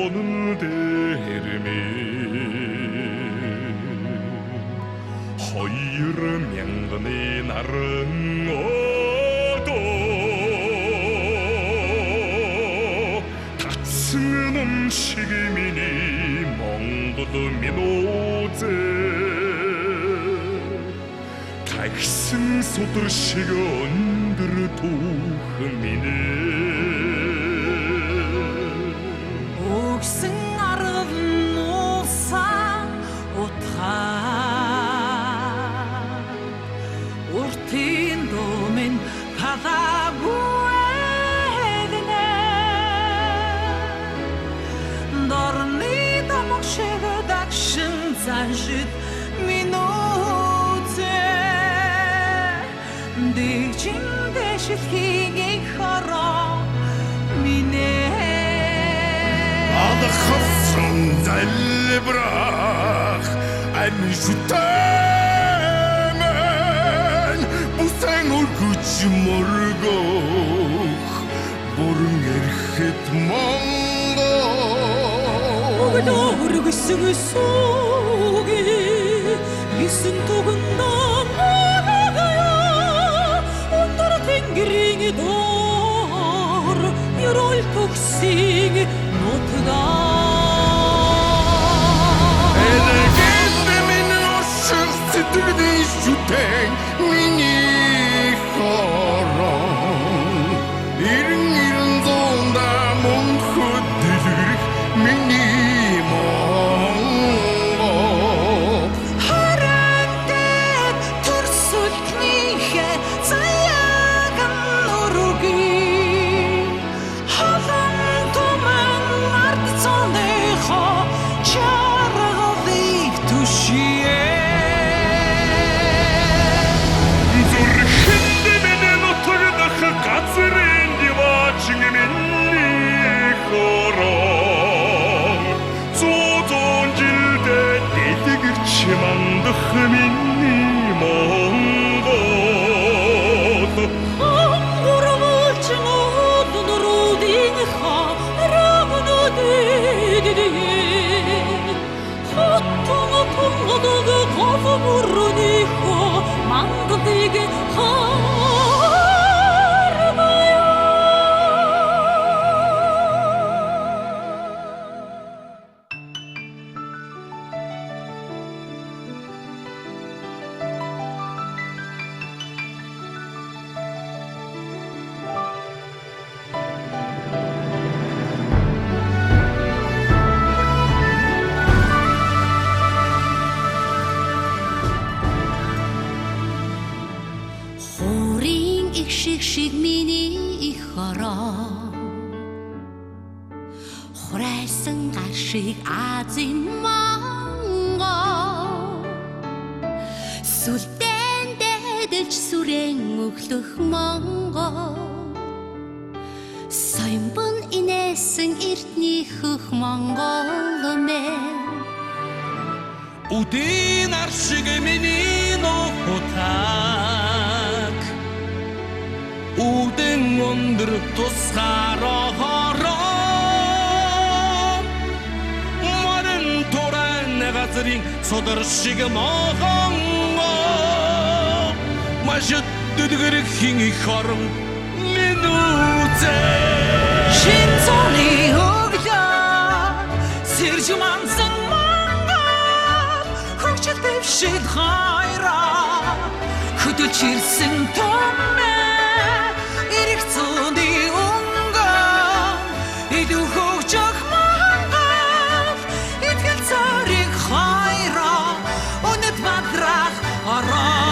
오늘 대름이 허이르 명건의 나른 어도 닥스는 음식이미니 몽고도 미노제 각승 소들 시간들을 도흐미네 옥승 아름 노사 오타 울틴 도민 바다 구에드네 너르니 다목시그 닥신 잔짓 미노제 디진 대시 희게 커러 미네 Ada khafsan zalbrach an jutamen Buseng urguch morgoch Borung erchet mongo 오그도 흐르고 쓰고 속에 리슨 독은 나무나가야 온도로 탱기링이 돌 유롤 독식이 노트가 Elegende min oshur sitrdi shuteng Mini choron Irin zonda mon khudir Mini mongo 하란데 турсултнийхэ заяаган нурууг халан туман ард цоныхо чаргалыг түшие Зүрхэнд минь нутагдах газрын диваачин миний хорон Зузон жилдээ дэлгэрч мандах миний монгол ангурвалч нуруудынхо рагнуудыг хоттонгодог гофмурнихо мангадыг Хорийн их шиг миний их хороо Хурайсан гар шиг Азийн монго Сүлдэн дэдэлж сүрэн өглөх монго Соёмбон инээсэн эртний хөх монгол мэн Үдийн ар шиг миний нухутаг Үдэн өндөр тусгаараа хороо Морин туран газрын содөр шиг могонго Машид дүдгэрхийн их хорон минутэ 신선이 오기다 сэржмансан мангал хөгжил дэвшид хайра хөдөлж ирсэн томэ эрэх зүүнди унган идүү хөгжөх мангал итгэл цариг хайра өнөд мадрах ороо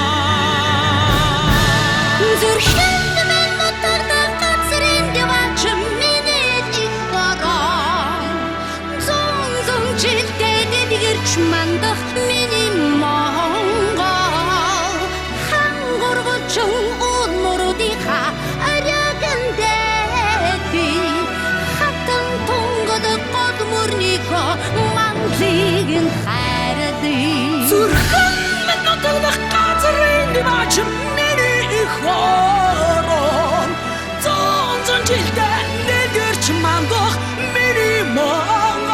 зүрхэнд мэн нутагдаг газрын диваачин миний их хороо зон зон жилдээ дэлгэрч мандах миний монгол хангурвалчин уулмуруудынха аряган дэти хатан тунгад гол мөрнийхо манлыг хайрады зүрхэн мэн нутагдаг газрын диваачин миний их хороо зон зон жилдээ дэлгэрч мандах миний монгол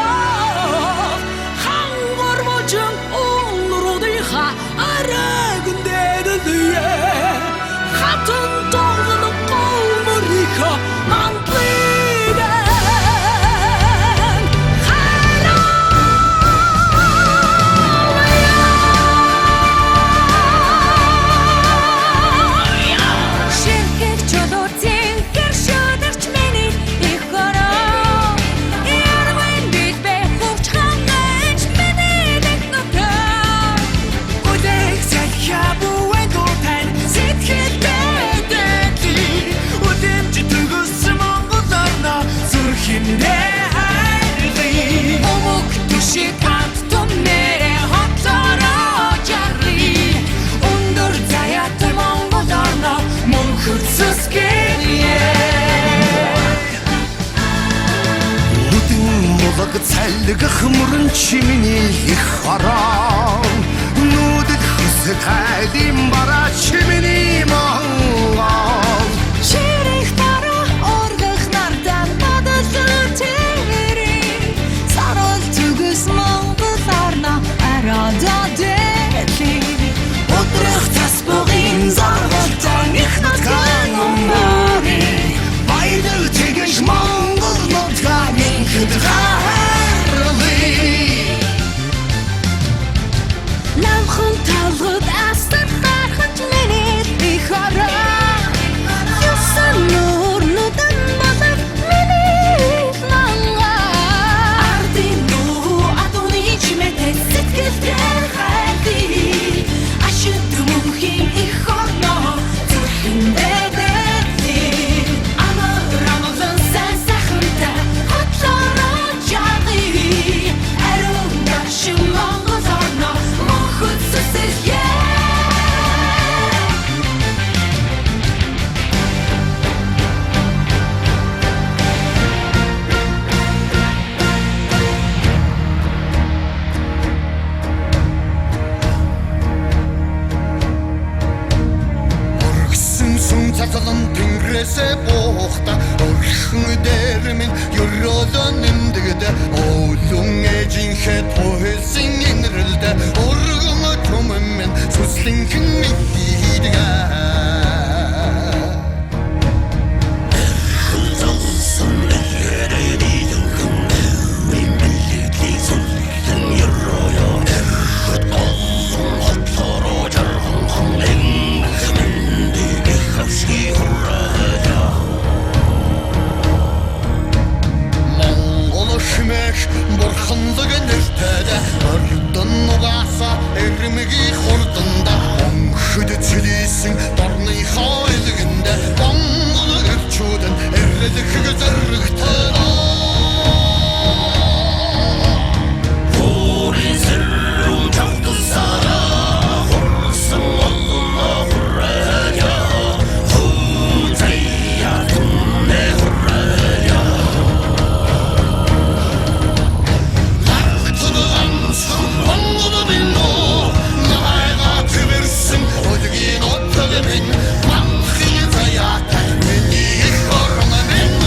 цайлгах мөрөн чимний их хороо нүдэд хөсгөлийн бараа чимний монгол Чирих дараа оргох нардан надад тэрий сарал зүгэс Монгол орно арада дээли Өдрөх тас бугын заргалтан их нутгийн өмөрий Баяр тэгэж Монгол нутгаар инхэд гарлий Намхан талгад астар гарахт миний их ороо Юусан нүүрнүдэн болов миний монгол Ардын дуу адууны чимээтэй сэтгэлдээ хайртай Ашид мөнхийн их орноо зүрхэндээ дээдээ Амар амгалан сайн сайхантай хотлороо жаагүй Ариун дашин Монгол орноо мөнхөд сүсэлье Оргисон сүм цацалан тэнгэрээсээ буухта орхон дээр минь ёроолоо нэмдэгдэ Оолун ээжийнхээ тохиолсон инрэлдэ Оргон төмөн минь сүслэнхэн хийдгээ Монгол шимэх бурханлаг нэртэдэ Ордон угаасаа эрмэгийн хурданда Онхөд цэлийсэн дорныхоо илгэндэ Монгол эрчүүдэн эрлэх зэрэгтэн Хурин сэррүүн чавтасараа Хурсан Аллах хурраja Хузайя тунне хурраja Монгол минь найга тэмэрсэн Өдгийн отог минь манхын заяатай Миний их орон минь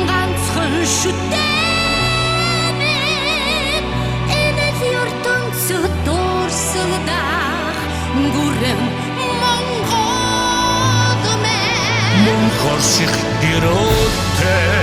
ганцхан шүтээ энэс ертөнцөд дуурсагдах гүрэм Монгол мэн Мөн хорших гэрөөтэй